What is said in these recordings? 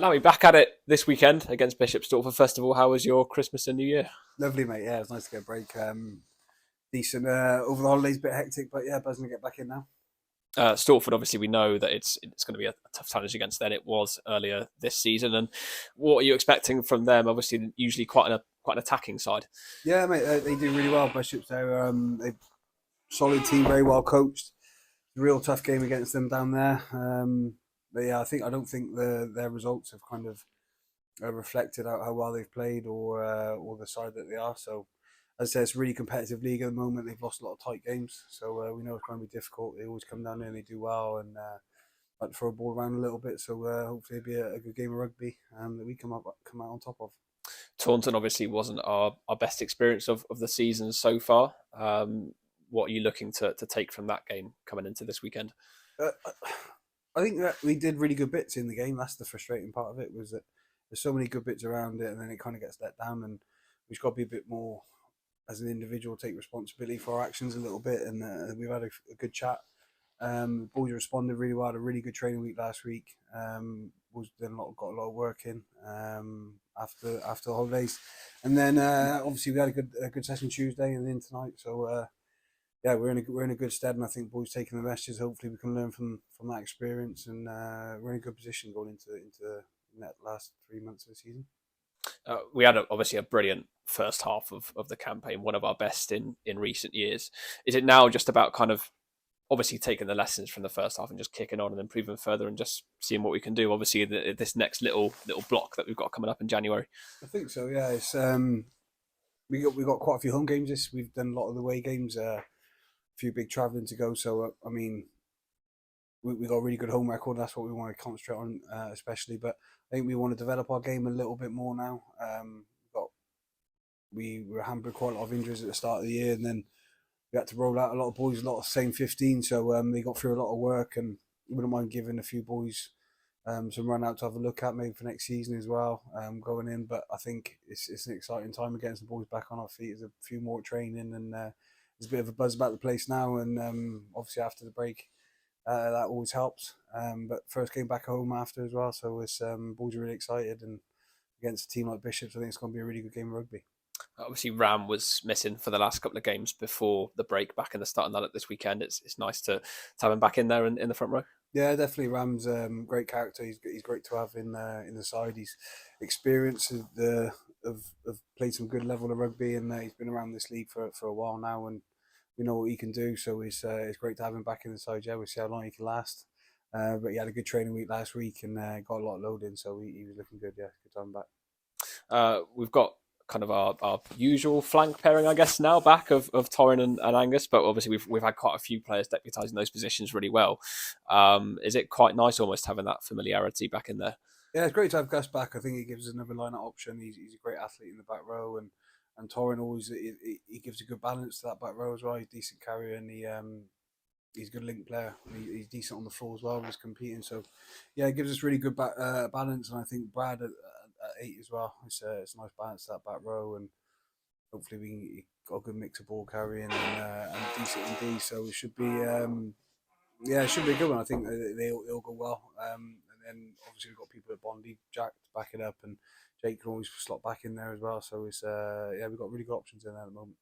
Lamby, back at it this weekend against Bishop Stortford. First of all, how was your Christmas and New Year? Lovely, mate. Yeah, it was nice to get a break. Decent over the holidays, bit hectic, but yeah, buzzing to get back in now. Stortford, obviously, we know that it's going to be a tough challenge against them. It was earlier this season, and what are you expecting from them? Obviously, usually quite an attacking side. Yeah, mate, they do really well. Bishops, they solid team, very well coached. Real tough game against them down there. But yeah, I don't think their results have kind of reflected how well they've played or the side that they are. So as I say, it's a really competitive league at the moment. They've lost a lot of tight games, so we know it's going to be difficult. They always come down there and they do well and like to throw a ball around a little bit. So hopefully it'll be a good game of rugby that we come out on top of. Taunton obviously wasn't our best experience of the season so far. What are you looking to take from that game coming into this weekend? Uh, I think that we did really good bits in the game. That's the frustrating part of it, was that there's so many good bits around it, and then it kind of gets let down. And we've got to be a bit more, as an individual, take responsibility for our actions a little bit. And we've had a good chat. Boys responded really well. Had a really good training week last week. Was then got a lot of work in after the holidays, and then obviously we had a good session Tuesday and then tonight. So yeah, we're in a good stead, and I think boys taking the messages. Hopefully, we can learn from that experience, and we're in a good position going into that last 3 months of the season. We had obviously a brilliant first half of the campaign, one of our best in recent years. Is it now just about kind of obviously taking the lessons from the first half and just kicking on and improving further and just seeing what we can do? Obviously, this next little block that we've got coming up in January. I think so. Yeah, it's we got quite a few home games. We've done a lot of the away games. A few big travelling to go. So I mean, we got a really good home record. That's what we want to concentrate on, especially. But I think we want to develop our game a little bit more now. We were hampered quite a lot of injuries at the start of the year, and then we had to roll out a lot of boys, a lot of same 15. So they got through a lot of work, and we wouldn't mind giving a few boys some run out to have a look at maybe for next season as well, going in. But I think it's an exciting time of getting some boys back on our feet. There's a few more training, and there's a bit of a buzz about the place now. And obviously after the break, that always helps. But first came back home after as well, so it's boys are really excited, and against a team like Bishops, I think it's going to be a really good game of rugby. Obviously, Ram was missing for the last couple of games before the break back in the start of that this weekend. It's nice to have him back in there in the front row. Yeah, definitely. Ram's great character. He's great to have in the side. He's experienced of played some good level of rugby, and he's been around this league for a while now, and we know what he can do. So it's great to have him back in the side. Yeah, we'll see how long he can last. But he had a good training week last week and got a lot of load in, so he was looking good. Yeah, good time back. We've got kind of our usual flank pairing, I guess, now back of Torrin and Angus, but obviously we've had quite a few players deputising those positions really well. Is it quite nice almost having that familiarity back in there? Yeah, it's great to have Gus back. I think he gives us another line-out option. He's a great athlete in the back row, and Torrin always he gives a good balance to that back row as well. He's a decent carrier, and he's a good link player. He's decent on the floor as well. He's competing, so yeah, it gives us really good balance. And I think Brad at 8 as well. It's a nice balance to that back row, and hopefully we got a good mix of ball carrying and decent in D. So it should be yeah, it should be a good one. I think they'll go well. And then obviously we've got people at Bondi, Jack to back it up, and Jake can always slot back in there as well. So it's yeah, we've got really good options in there at the moment.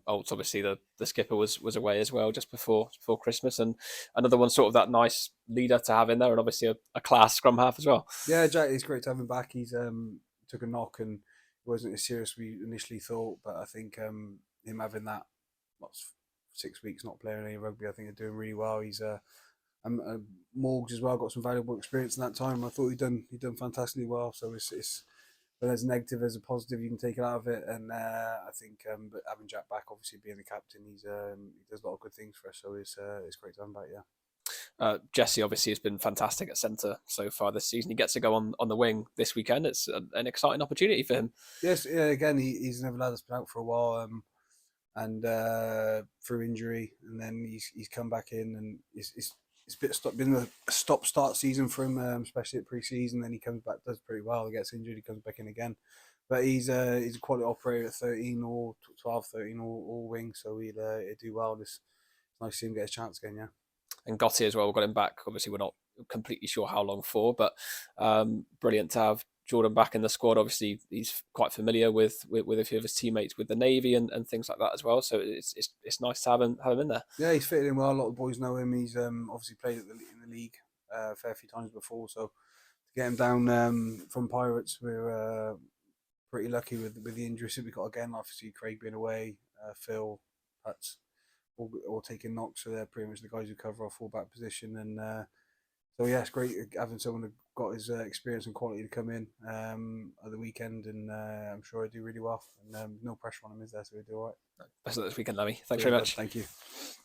Obviously the skipper was away as well just before Christmas, and another one sort of that nice leader to have in there, and obviously a class scrum half as well. Yeah, Jack, it's great to have him back. He's took a knock and it wasn't as serious as we initially thought, but I think him having that what's 6 weeks not playing any rugby, I think they're doing really well. He's Morgs as well got some valuable experience in that time. I thought he'd done fantastically well. So it's but there's a negative, there's a positive you can take it out of it, and I think but having Jack back, obviously being the captain, he does a lot of good things for us. So it's great to have him back. Yeah. Jesse obviously has been fantastic at centre so far this season. He gets to go on the wing this weekend. It's an exciting opportunity for him. Yes, yeah. Again, he's another lad that's been out for a while, and through injury, and then he's come back in, and been a stop start season for him, especially at pre-season. Then he comes back, does pretty well. He gets injured, he comes back in again. But he's a quality operator at 13 or 12, 13 or wing, so he'll do well. It's nice to see him get a chance again. Yeah. And Gotti as well. We got him back. Obviously, we're not completely sure how long for. But brilliant to have Jordan back in the squad. Obviously, he's quite familiar with a few of his teammates with the Navy and things like that as well. So it's nice to have him in there. Yeah, he's fitting in well. A lot of the boys know him. He's obviously played in the league a fair few times before. So to get him down from Pirates, we're pretty lucky with the injuries that we got again. Obviously, Craig being away, Phil, Pat's all taking knocks. So they're pretty much the guys who cover our fullback position. And so yeah, it's great having someone who got his experience and quality to come in at the weekend, and I'm sure he'll do really well. And no pressure on him, is there? So he'll do all right. Best of luck this weekend, Lammy. Thanks Cheers, very bud. much. Thank you.